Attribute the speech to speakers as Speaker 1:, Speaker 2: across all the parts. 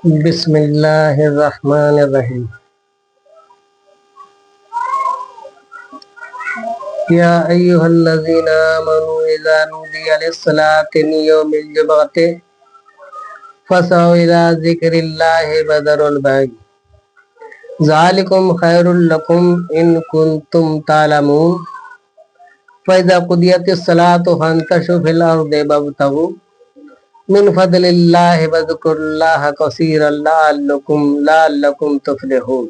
Speaker 1: बिस्मिल्लाहिर्रहमानिर्रहीम। या अय्युहल्लज़ीना आमनू इज़ा नूदिया लिस्सलाति मिन यौमिल जुमअति फसअू इला ज़िक्रिल्लाहि व ज़रुल बैअ ज़ालिकुम खैरुल लकुम इन कुंतुम तालमून फ़इज़ा क़ुदियतिस सलातु फंतशिरू फ़िल अर्दि वब्तगू मिन फ़ज़लिल्लाहि वज़्कुरुल्लाह कसीरन लअल्लकुम तुफ़्लिहून।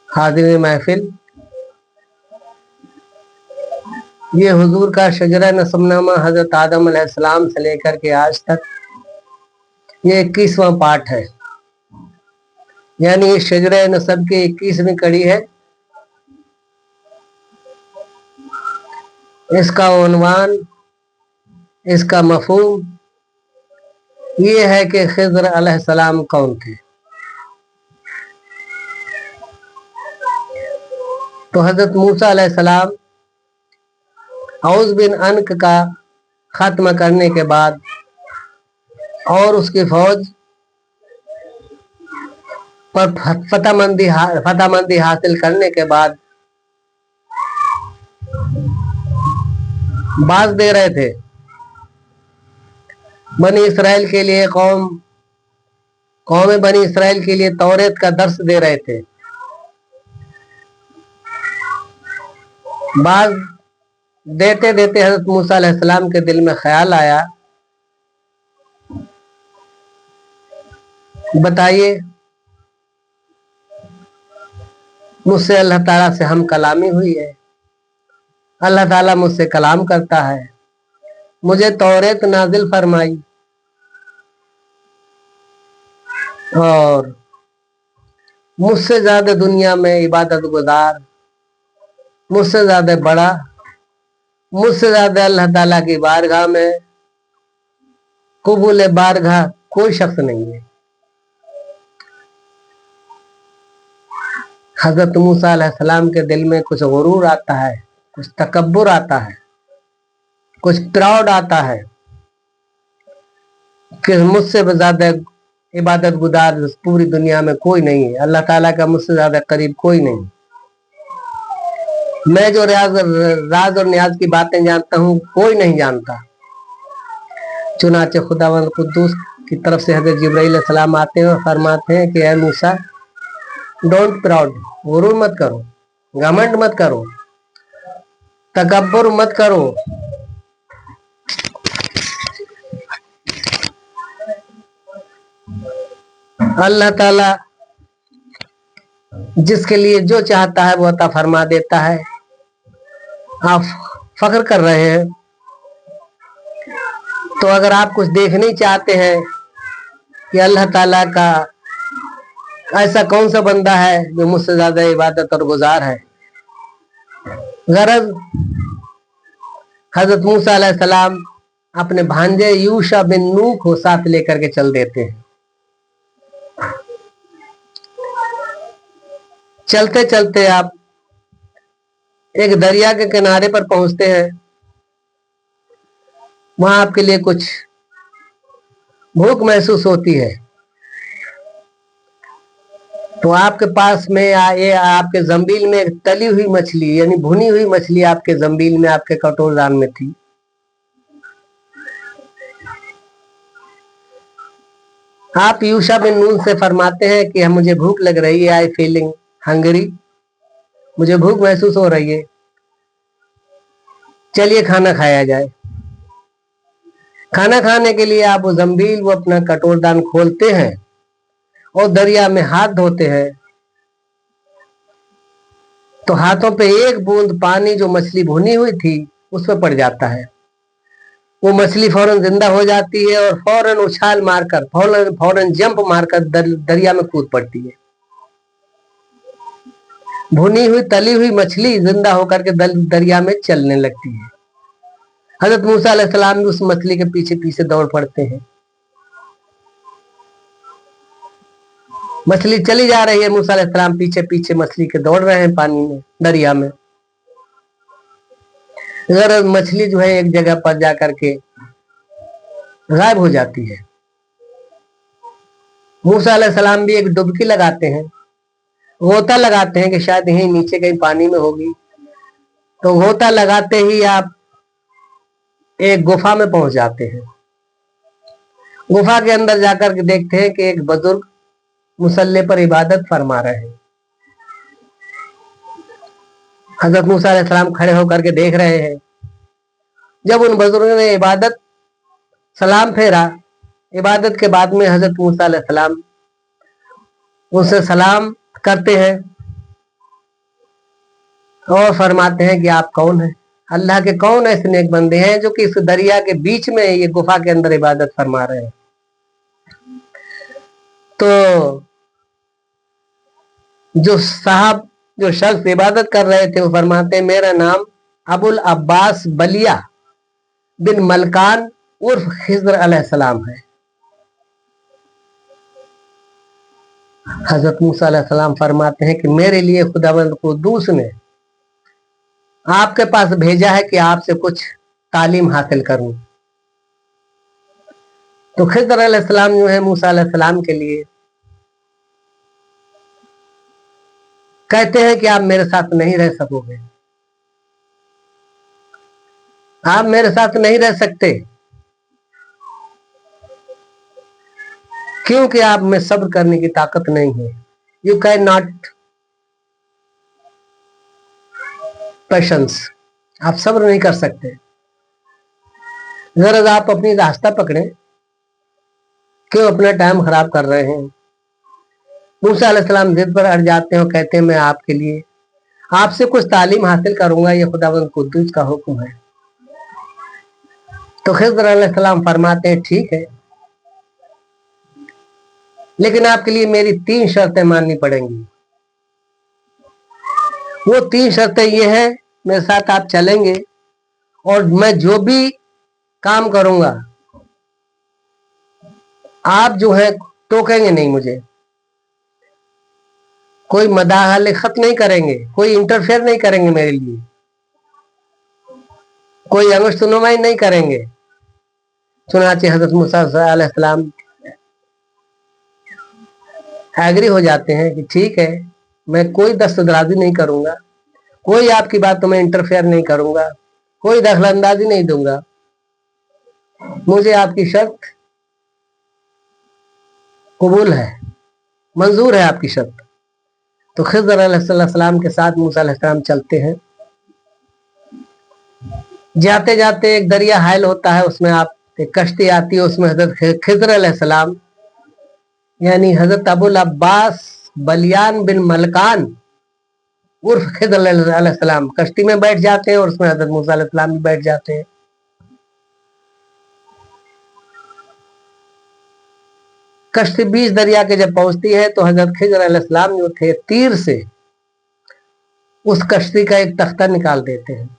Speaker 1: हाज़िरीन महफिल, ये हुजूर का शजरा नसबनामा हजरत आदम अलैहिस्सलाम से लेकर के आज तक ये 21वां पाठ है, यानी इस शजरा नसब की 21वीं कड़ी है। इसका उन्वान, इसका मफ़हूम ये है कि खिज़र अलैहिस्सलाम कौन थे। तो हजरत मूसा अलैहिस्सलाम औज़ बिन अनक का खत्म करने के बाद और उसकी फौज पर फतहमंदी हासिल करने के बाद बाज दे रहे थे। बनी इसराइल के लिए कौम बनी इसराइल के लिए तौरेत का दर्स दे रहे थे। बाज देते देते हजरत मूसा अलैहिस्सलाम के दिल में ख्याल आया, बताइए मुझसे अल्लाह ताला से हम कलामी हुई है, अल्लाह ताला मुझसे कलाम करता है, मुझे तौरेत नाजिल फरमाई और मुझसे ज्यादा दुनिया में इबादत गुजार, मुझसे ज्यादा बड़ा, मुझसे ज्यादा अल्लाह ताला की बारगाह में कबूल बारगाह कोई शख्स नहीं है। हजरत मूसा अलैहिस्सलाम के दिल में कुछ गुरूर आता है, कुछ तकब्बुर आता है, कुछ प्राउड आता है कि मुझसे ज्यादा इबादत गुजार पूरी दुनिया में कोई नहीं है, अल्लाह ताला का मुझसे ज्यादा करीब कोई नहीं। मैं जो राज और न्याज की बातें जानता हूँ कोई नहीं जानता। चुनाचे खुदावंद कुद्दूस की तरफ से हजरत जिब्राइल अलैहिस्सलाम आते हैं और फरमाते हैं कि ऐ मूसा, डोंट प्राउड, गुरूर मत करो, घमंड मत करो, तकब्बुर मत करो। अल्लाह ताला जिसके लिए जो चाहता है वो अता फरमा देता है। आप फख्र कर रहे हैं, तो अगर आप कुछ देखना चाहते हैं कि अल्लाह ताला का ऐसा कौन सा बंदा है जो मुझसे ज्यादा इबादत और गुजार है। गरज हजरत मूसा अलैहिस्सलाम अपने भांजे यूशा बिन नून को साथ लेकर के चल देते हैं। चलते चलते आप एक दरिया के किनारे पर पहुंचते हैं। वहां आपके लिए कुछ भूख महसूस होती है, तो आपके पास में ये आपके जंबील में एक तली हुई मछली यानी भुनी हुई मछली आपके जंबील में, आपके कटोरदान में थी। आप यूशा बिन नून से फरमाते हैं कि मुझे भूख लग रही है, आई फीलिंग हंगरी, मुझे भूख महसूस हो रही है, चलिए खाना खाया जाए। खाना खाने के लिए आप वो जंबील, वो अपना कटोरदान खोलते हैं और दरिया में हाथ धोते हैं, तो हाथों पे एक बूंद पानी जो मछली भुनी हुई थी उस पर पड़ जाता है। वो मछली फौरन जिंदा हो जाती है और फौरन उछाल मारकर, फौरन जंप मारकर दरिया में कूद पड़ती है। भुनी हुई तली हुई मछली जिंदा होकर के दरिया में चलने लगती है। हजरत मूसा अलैहिस्सलाम भी उस मछली के पीछे पीछे दौड़ पड़ते हैं। मछली चली जा रही है, मूसा अलैहिस्सलाम पीछे पीछे मछली के दौड़ रहे हैं पानी में, दरिया में। अगर मछली जो है एक जगह पर जाकर के गायब हो जाती है। मूसा अलैहिस्सलाम भी एक डुबकी लगाते हैं, गोता लगाते हैं कि शायद यहीं नीचे कहीं पानी में होगी। तो गोता लगाते ही आप एक गुफा में पहुंच जाते हैं। गुफा के अंदर जाकर के देखते हैं कि एक बुजुर्ग मुसल्ले पर इबादत फरमा रहे हैं। हजरत मूसा अलैहिस्सलाम खड़े होकर के देख रहे हैं। जब उन बुजुर्ग ने इबादत सलाम फेरा, इबादत के बाद में हजरत मूसा अलैहिस्सलाम उनसे सलाम करते हैं और फरमाते हैं कि आप कौन हैं? अल्लाह के कौन ऐसे नेक बंदे हैं जो कि इस दरिया के बीच में ये गुफा के अंदर इबादत फरमा रहे हैं। तो जो शख्स इबादत कर रहे थे वो फरमाते हैं, मेरा नाम अबुल अब्बास बलिया बिन मलकान उर्फ खिज़र अलैहिस्सलाम है। हजरत मूसा अलैहिस्सलाम फरमाते हैं कि मेरे लिए खुदावंद कुद्दूस ने आपके पास भेजा है कि आपसे कुछ तालीम हासिल करूं। तो खिज़र अलैहिस्सलाम जो है मूसा अलैहिस्सलाम के लिए कहते हैं कि आप मेरे साथ नहीं रह सकोगे, आप मेरे साथ नहीं रह सकते, क्योंकि आप में सब्र करने की ताकत नहीं है। यू कैन नॉट पेशेंस, आप सब्र नहीं कर सकते। जरा आप अपनी रास्ता पकड़े, क्यों अपना टाइम खराब कर रहे हैं? मूसा अलैहिस्सलाम जिद पर अड़ जाते हैं और कहते हैं मैं आपके लिए आपसे कुछ तालीम हासिल करूंगा, ये खुदावंद कुद्दूस का हुक्म है। तो खिज़र अलैहिस्सलाम फरमाते हैं ठीक है, लेकिन आपके लिए मेरी 3 शर्तें माननी पड़ेंगी। वो 3 शर्तें ये हैं, मेरे साथ आप चलेंगे और मैं जो भी काम करूंगा आप जो है टोकेंगे नहीं, मुझे कोई मदाहल खत नहीं करेंगे, कोई इंटरफेयर नहीं करेंगे मेरे लिए, कोई अंगुष्ठनुमाई नहीं करेंगे। चुनाचे हजरत मूसा अलैहिस्सलाम एग्री हो जाते हैं कि ठीक है, मैं कोई दस्तदराजी नहीं करूंगा, कोई आपकी बातों में इंटरफेयर नहीं करूंगा, कोई दखलंदाजी नहीं दूंगा, मुझे आपकी शर्त कबूल है, मंजूर है आपकी शर्त। तो खिज़र अलैहिस्सलाम के साथ मूसा अलैहिस्सलाम चलते हैं। जाते जाते एक दरिया हायल होता है, उसमें आप एक कश्ती आती है, उसमें हजरत खिज़र अलैहिस्सलाम यानी हजरत अबुल अब्बास बलियान बिन मलकान उर्फ खिज़र अलैहिस्सलाम कश्ती में बैठ जाते हैं और उसमें हजरत मूसा अलैहिस्सलाम भी बैठ जाते हैं। कश्ती बीच दरिया के जब पहुंचती है तो हजरत खिज़र अलैहिस्सलाम जो थे तीर से उस कश्ती का एक तख्ता निकाल देते हैं।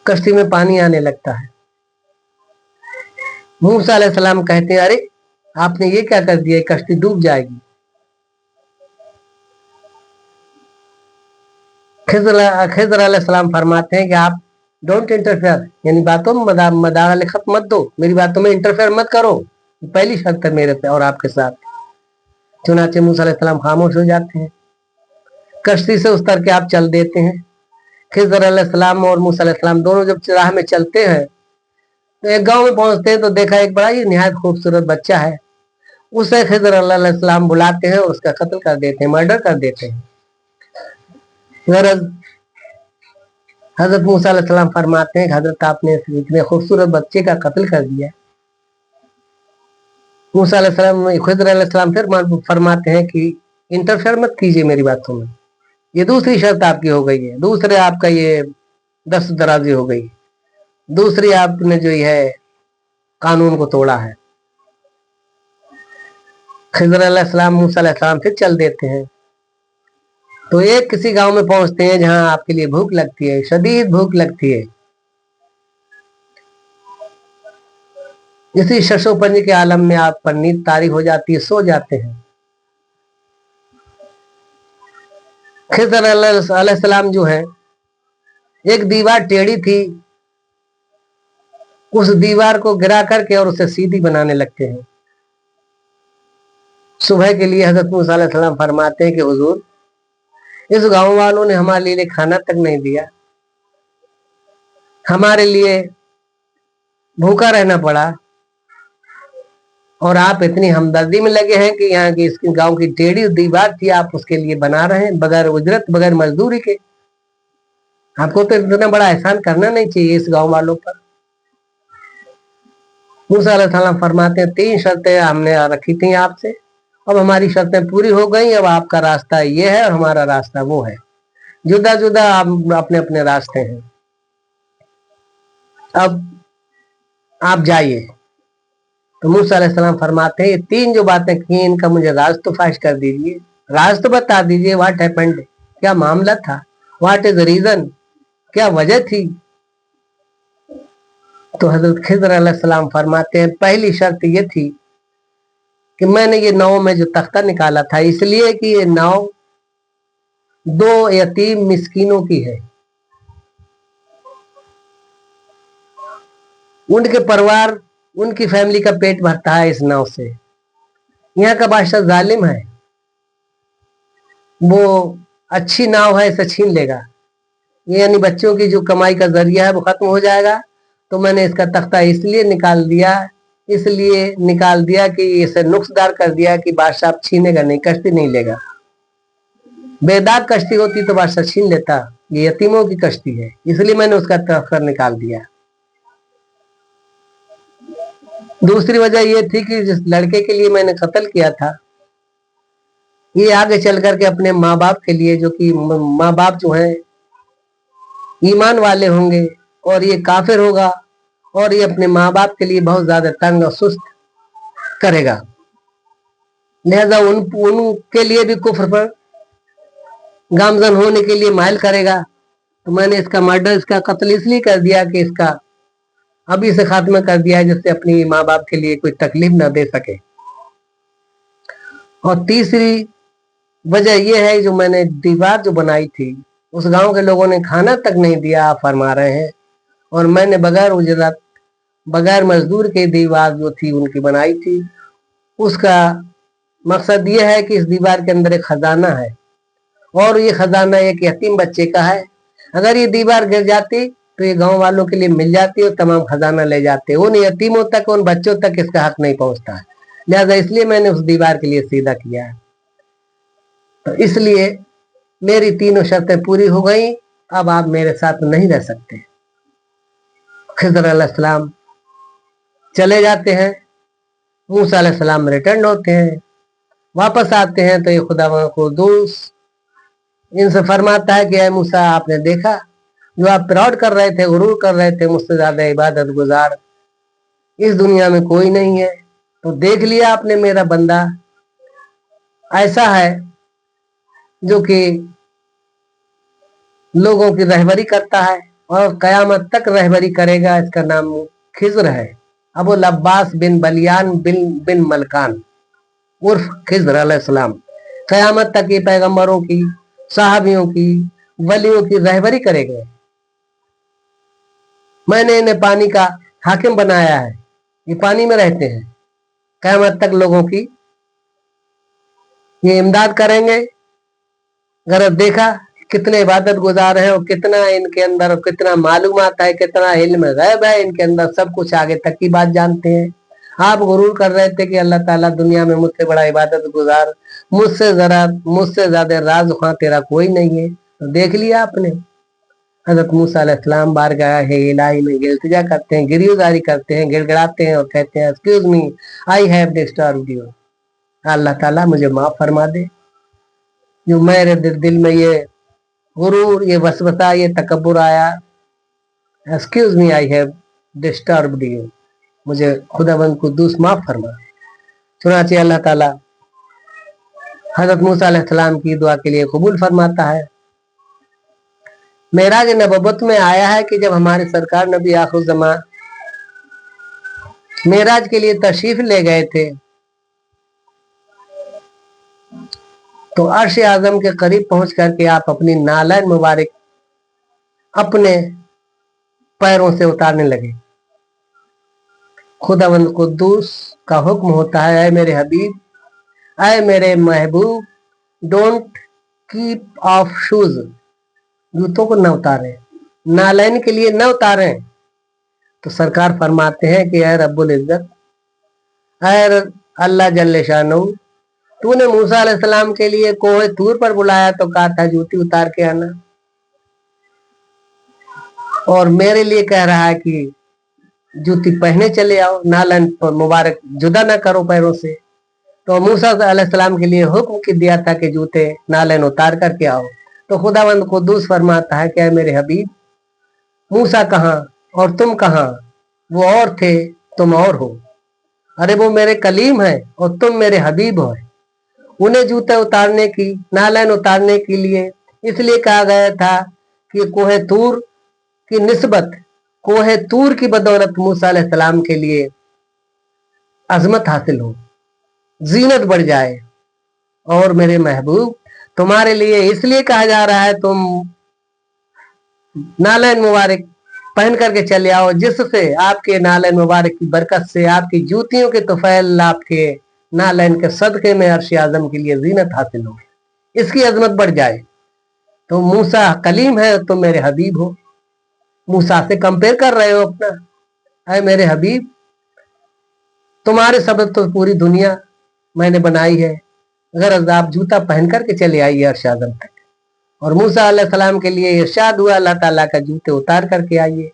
Speaker 1: कश्ती में पानी आने लगता है। मूसा अलैहिस्सलाम कहते हैं, अरे आपने ये क्या कर दिया, कश्ती डूब जाएगी। खिज़र अलैहिस्सलाम फरमाते हैं कि आप डोंट इंटरफेयर, यानी बातों में मदाखलत मत दो, मेरी बातों में इंटरफेयर मत करो, पहली शर्त है मेरे पे और आपके साथ। चुनाचे मूसा अलैहिस्सलाम खामोश हो जाते हैं। कश्ती से उतर के आप चल देते हैं। खिज़र अलैहिस्सलाम और मूसा अलैहिस्सलाम दोनों जब राह में चलते हैं तो एक गांव में पहुंचते हैं तो देखा एक बड़ा ही निहायत खूबसूरत बच्चा है। उसे खिज़र अलैहिस्सलाम बुलाते हैं और उसका कत्ल कर देते हैं, मर्डर कर देते हैं। हजरत मूसा अलैहिस्सलाम फरमाते हैं, हजरत आपने इतने खूबसूरत बच्चे का कत्ल कर दिया। मूसा अलैहिस्सलाम खिज़र अलैहिस्सलाम फिर फरमाते हैं कि इंटरफेयर मत कीजिए मेरी बातों में, ये दूसरी शर्त आपकी हो गई है, दूसरे आपका ये दस्तदराजी हो गई, दूसरी आपने जो है कानून को तोड़ा है। खिज़र अलैहिस्सलाम मूसा अलैहिस्सलाम फिर चल देते हैं। तो एक किसी गांव में पहुंचते हैं जहां आपके लिए भूख लगती है, शदीद भूख लगती है। इसी शशोपंज के आलम में आप पर नींद तारी हो जाती है, सो जाते हैं। खिज़र अलैहिस्सलाम जो है, एक दीवार टेढ़ी थी, उस दीवार को गिरा करके और उसे सीधी बनाने लगते हैं। सुबह के लिए हजरत मूसा अलैहिस्सलाम फरमाते हैं कि हुजूर, इस गांव वालों ने हमारे लिए खाना तक नहीं दिया, हमारे लिए भूखा रहना पड़ा, और आप इतनी हमदर्दी में लगे हैं कि यहाँ की इसकी गांव की टेढ़ी दीवार थी, आप उसके लिए बना रहे हैं बगैर उजरत, बगैर मजदूरी के। आपको तो इतना बड़ा एहसान करना नहीं चाहिए इस गांव वालों पर। मूसा अलैहिस्सलाम फरमाते हैं, 3 शर्तें हमने रखी थी आपसे, अब हमारी शर्तें पूरी हो गई, अब आपका रास्ता ये है और हमारा रास्ता वो है, जुदा जुदा अपने अपने रास्ते हैं, अब आप जाइए। तो मूसा अलैहिस्सलाम फरमाते हैं, ये 3 जो बातें की इनका मुझे राज तो फाश कर दीजिए, राज तो बता दीजिए, व्हाट हैपेंड, क्या मामला था, व्हाट इज रीजन, क्या वजह थी। तो हजरत खिज़र अलैहिस्सलाम फरमाते हैं, पहली शर्त ये थी कि मैंने ये नाव में जो तख्ता निकाला था इसलिए कि ये नाव 2 यतीम मिस्कीनों की है, उनके परिवार, उनकी फैमिली का पेट भरता है इस नाव से। यहाँ का बादशाह जालिम है, वो अच्छी नाव है इसे छीन लेगा, यानी बच्चों की जो कमाई का जरिया है वो खत्म हो जाएगा। तो मैंने इसका तख्ता इसलिए निकाल दिया कि इसे नुक्सदार कर दिया कि बादशाह छीनेगा नहीं, कश्ती नहीं लेगा। बेदाग कश्ती होती तो बादशाह छीन लेता, ये यतीमों की कश्ती है, इसलिए मैंने उसका तख्ता निकाल दिया। दूसरी वजह यह थी कि जिस लड़के के लिए मैंने कत्ल किया था, ये आगे चल करके अपने माँ बाप के लिए, जो कि माँ बाप जो हैं ईमान वाले होंगे और ये काफिर होगा, और ये अपने माँ बाप के लिए बहुत ज्यादा तंग और सुस्त करेगा, लिहाजा उनके लिए भी कुफ्र पर गामजन होने के लिए माइल करेगा। तो मैंने इसका मर्डर, इसका कत्ल इसलिए कर दिया कि इसका अभी से खात्मा कर दिया है, जिससे अपनी माँ बाप के लिए कोई तकलीफ ना दे सके। और तीसरी वजह यह है, जो मैंने दीवार जो बनाई थी, उस गांव के लोगों ने खाना तक नहीं दिया, आप फरमा रहे हैं, और मैंने बगैर उजरत, बगैर मजदूर के दीवार जो थी उनकी बनाई थी। उसका मकसद यह है कि इस दीवार के अंदर एक खजाना है, और ये खजाना एक यतीम बच्चे का है। अगर ये दीवार गिर जाती तो ये गांव वालों के लिए मिल जाती और तमाम खजाना ले जाते, उन यतीमों तक, उन बच्चों तक इसका हक नहीं पहुंचता है, लिहाजा इसलिए मैंने उस दीवार के लिए सीधा किया है। तो इसलिए मेरी 3 शर्तें पूरी हो गई, अब आप मेरे साथ नहीं रह सकते। खिज़र अलैहिस्सलाम चले जाते हैं, मूसा अलैहिस्सलाम रिटर्न होते हैं, वापस आते हैं तो ये खुदावंद कुद्दूस इनसे फरमाता है कि ऐ मूसा, आपने देखा जो आप प्राउड कर रहे थे, गुरूर कर रहे थे, मुझसे ज्यादा इबादत गुजार इस दुनिया में कोई नहीं है। तो देख लिया आपने, मेरा बंदा ऐसा है जो कि लोगों की रहबरी करता है और कयामत तक रहबरी करेगा। इसका नाम खिज़र है, अबुल अब्बास बिन बलियान बिन मलकान उर्फ खिज़र अलैहिस्सलाम। कयामत तक ये पैगंबरों की, साहबियों की, वलियों की रहबरी करेंगे। मैंने इन्हें पानी का हाकिम बनाया है, ये पानी में रहते हैं, कयामत तक लोगों की ये इमदाद करेंगे। अगर देखा कितने इबादत गुजार हैं और कितना इनके अंदर, कितना मालूमात है, कितना इल्म गैब है इनके अंदर, सब कुछ आगे तक की बात जानते हैं। आप गुरूर कर रहे थे कि अल्लाह ताला दुनिया में मुझसे बड़ा इबादत गुजार, मुझसे ज्यादा राज ख्वां तेरा कोई नहीं है। तो देख लिया आपने। हजरत मूसा अलैहिस्सलाम बारगाह है इलाही में इल्तिजा करते हैं, गिरियोजारी करते हैं, गिड़गिड़ाते हैं और कहते हैं, excuse me, I have disturbed you, अल्लाह ताला मुझे माफ फरमा दे, जो मेरे दिल में ये गुरूर, ये वसवसा, ये तकब्बुर आया। Excuse me, I have disturbed you, मुझे खुदावंद कुद्दूस माफ फरमा। चुनाचे अल्लाह ताला हजरत मूसा अलैहिस्सलाम की दुआ के लिए कबूल फरमाता है। मेराज नबुव्वत में आया है कि जब हमारे सरकार नबी आखिर ज़मां मेराज के लिए तशरीफ ले गए थे, तो अर्श आजम के करीब पहुंच करके आप अपनी नालैन मुबारक अपने पैरों से उतारने लगे। खुदावंद कुद्दूस का हुक्म होता है, ऐ मेरे हबीब, ऐ मेरे महबूब, डोंट कीप ऑफ शूज, जूतों को न उतारें, नालैन के लिए न उतारें। तो सरकार फरमाते हैं कि ऐ रब्बुल इज्जत, ऐ अल्लाह जल्ले शानू, तूने मूसा अलैहिस्सलाम के लिए कोहे तूर पर बुलाया तो कहा था जूती उतार के आना, और मेरे लिए कह रहा है कि जूती पहने चले आओ, नालन मुबारक जुदा ना करो पैरों से। तो मूसा अलैहिस्सलाम के लिए हुक्म की दिया था कि जूते नालन उतार करके आओ। तो खुदावंद कुद्दूस फरमाता है कि मेरे हबीब, मूसा कहाँ और तुम कहाँ? वो और थे, तुम और हो। अरे वो मेरे कलीम है और तुम मेरे हबीब हो। उन्हें जूते उतारने की, नालन उतारने के लिए इसलिए कहा गया था कि कोहे तूर की निस्बत, कोहे तूर की बदौलत मूसा अलैहिस्सलाम के लिए अजमत हासिल हो, जीनत बढ़ जाए। और मेरे महबूब, तुम्हारे लिए इसलिए कहा जा रहा है तुम नालन मुबारक पहन करके चले आओ, जिससे आपके नालन मुबारक की बरकत से आपकी जूतियों के तुफैल, आपके नालन के सदके में अर्श आजम के लिए जीनत हासिल हो, इसकी अजमत बढ़ जाए। तो मूसा कलीम है, तुम मेरे हबीब हो। मूसा से कंपेयर कर रहे हो अपना। ऐ मेरे हबीब, तुम्हारे सबब तो पूरी दुनिया मैंने बनाई है, गरज आप जूता पहन करके चले आइए अर्श आजम तक। और मूसा अलैहिस्सलाम के लिए इरशाद हुआ अल्लाह ताला का जूते उतार करके आइए।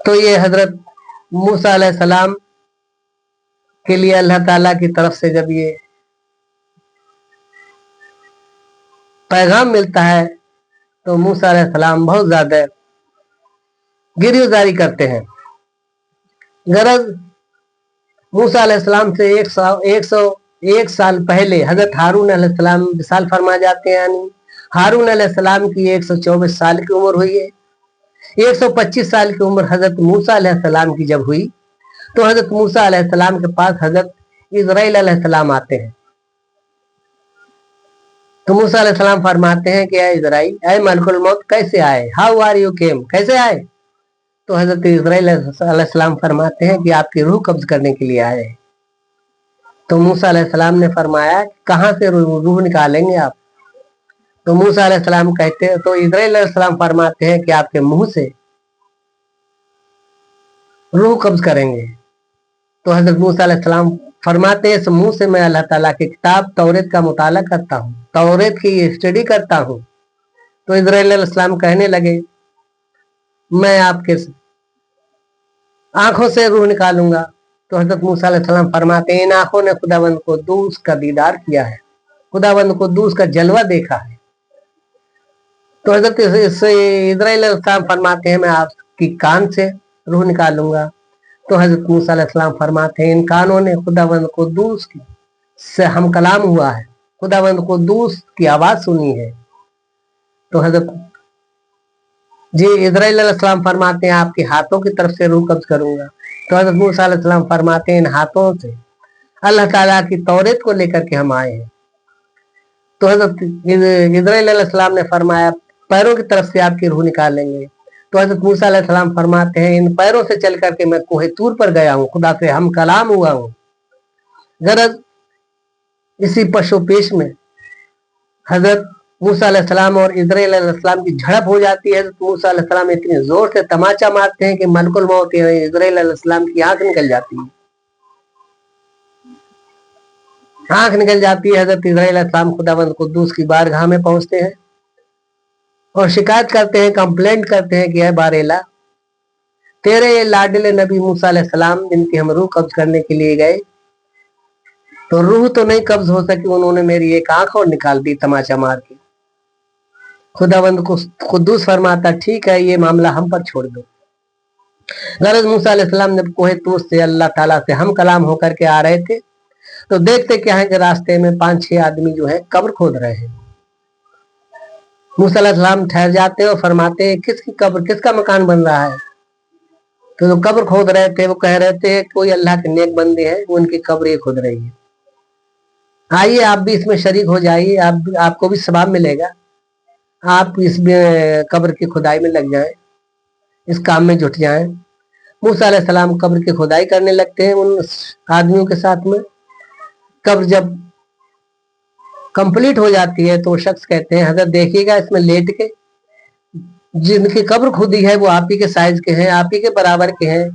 Speaker 1: तो ये हजरत मूसा अलैहिस्सलाम के लिए अल्लाह ताला की तरफ से जब ये पैगाम मिलता है तो मूसा अलैहिस्सलाम बहुत ज्यादा गिरफ्तारी करते हैं। गरज मूसा अलैहिस्सलाम से 101 साल पहले हजरत हारून अलैहिस्सलाम विसाल फरमा जाते हैं, यानी हारून अलैहिस्सलाम की 124 साल की उम्र हुई है। 125 साल की उम्र हजरत मूसा अलैहिस्सलाम की जब हुई तो हजरत मूसा अलैहिस्सलाम के पास हजरत इजराइल अलैहिस्सलाम आते हैं। तो मूसा अलैहिस्सलाम फरमाते हैं कि ऐ इजराइल, ऐ मलकुल मौत, कैसे आए? हाउ आर यू केम, कैसे आए? तो हजरत इजराइल अलैहिस्सलाम फरमाते हैं कि आपकी रूह कब्ज करने के लिए आए। तो मूसा अलैहिस्सलाम ने फरमाया कहां से रूह निकालेंगे आप? तो मूसा अलैहिस्सलाम कहते हैं, तो इजराइल अलैहिस्सलाम फरमाते हैं कि आपके मुंह से रूह कब्ज करेंगे। तो हजरत मूसा अलैहिस्सलाम फरमाते हैं, इस मुंह से मैं अल्लाह ताला की किताब तौरेत का मुताला करता हूँ, तौरेत की स्टडी करता हूँ। तो इजराइल अलैहिस्सलाम कहने लगे, मैं आपके आंखों से रूह निकालूंगा। तो हजरत मूसा अलैहिस्सलाम फरमाते हैं, इन आंखों ने खुदावंद को दूस का दीदार किया है, खुदावंद को दूस का जलवा देखा है। तो हजरत इजराइल अलैहिस्सलाम फरमाते हैं, मैं आपकी कान से रूह निकालूंगा। तो हजरत मूसा अलैहिस्सलाम फरमाते हैं, इन कानों ने खुदावंद को दूस की से हम कलाम हुआ है, खुदावंद को दूस की आवाज सुनी है। तो हजरत जी इजराइल अलैहिस्सलाम फरमाते हैं, आपके हाथों की तरफ से रूह कब्ज करूंगा। तो हजरत मूसा अलैहिस्सलाम फरमाते हैं, इन हाथों से अल्लाह ताला की तौरेत को लेकर के हम आए हैं। तो हजरत इजराइल अलैहिस्सलाम ने फरमाया, पैरों की तरफ से आपकी रूह निकालेंगे। तो हजरत मूसा अलैहिस्सलाम फरमाते हैं, इन पैरों से चल करके मैं कोहे तूर पर गया हूँ, खुदा से हम कलाम हुआ हूँ। गरज इसी पशु पेश में हजरत मूसा अलैहिस्सलाम और इजराइल अलैहिस्सलाम की झड़प हो जाती है। तो मूसा अलैहिस्सलाम इतनी जोर से तमाचा मारते हैं कि मलकुल मौत इजराइल अलैहिस्सलाम की आंख निकल जाती है, आंख निकल जाती है। हजरत इजराइल अलैहिस्सलाम खुदावंद कुद्दूस की बारगाह में पहुंचते हैं और शिकायत करते हैं, कंप्लेंट करते हैं कि ऐ बारेला, तेरे ये लाडले नबी मूसा अलैहिस्सलाम जिनकी हम रूह कब्ज करने के लिए गए तो रूह तो नहीं कब्ज हो सकी, उन्होंने मेरी एक आंख और निकाल दी तमाचा मार के। खुदावंद को कुद्दूस फरमाता, ठीक है, ये मामला हम पर छोड़ दो। गरज मूसा अलैहिस्सलाम जब कोहे तूर से अल्लाह ताला से हम कलाम होकर के आ रहे थे तो देखते क्या है कि रास्ते में 5-6 आदमी जो है कब्र खोद रहे हैं। मूसा अलैहिस्सलाम ठहर जाते हैं और फरमाते हैं, किसकी कब्र, किसका मकान बन रहा है? तो जो कब्र खोद रहे थे वो कह रहे थे कोई अल्लाह के नेक बंदे हैं, उनकी कब्र ये खोद रही है, आइए आप भी इसमें शरीक हो जाइए, आपको भी सवाब मिलेगा, आप इस कब्र की खुदाई में लग जाएं, इस काम में जुट जाएं। मूसा अलैहिस्सलाम कब्र की खुदाई करने लगते हैं उन आदमियों के साथ में। कब्र जब कंप्लीट हो जाती है तो शख्स कहते हैं हजरत देखिएगा इसमें लेट के, जिनकी कब्र खुदी है वो आप ही के साइज के हैं, आप ही के बराबर के हैं,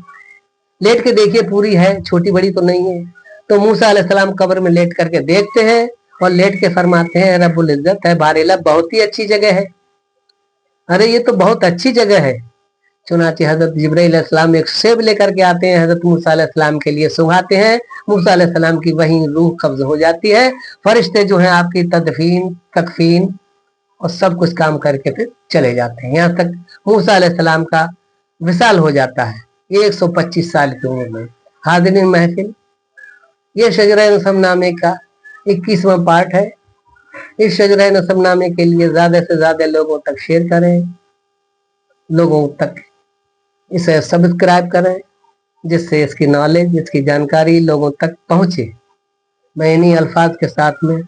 Speaker 1: लेट के देखिए पूरी है, छोटी बड़ी तो नहीं है। तो मूसा अलैहिस्सलाम कब्र में लेट करके देखते हैं और लेट के फरमाते हैं रब्बुल इज्जत है बारेला बहुत ही अच्छी जगह है, अरे ये तो बहुत अच्छी जगह है। चुनाचे हजरत जिब्राइल अलैहिस्सलाम एक सेब लेकर के आते हैं, हजरत मूसा अलैहिस्सलाम के लिए सुंघाते हैं, मूसा अलैहिस्सलाम की वहीं रूह कब्ज हो जाती है। फरिश्ते जो हैं आपकी तदफीन तकफीन और सब कुछ काम करके फिर चले जाते हैं। यहाँ तक मूसा अलैहिस्सलाम का विसाल हो जाता है 125 साल की उम्र में। हाज़िरीन महफिल, ये शजरा नसबनामे का 21वां पार्ट है। इस शजरा नसबनामे के लिए ज्यादा से ज्यादा लोगों तक शेयर करें, लोगों तक इसे सब्सक्राइब करें, जिससे इसकी नॉलेज, इसकी जानकारी लोगों तक पहुंचे। मैं इन्हीं अल्फाज के साथ में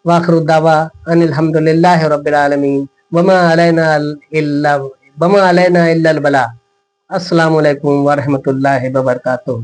Speaker 1: वाखिरु दावा अनिल हम्दुलिल्लाहि रब्बिल आलमीन वमा अलैना इल्ला अल बलाग। अस्सलामु अलैकुम व रहमतुल्लाहि व बरकातुहू।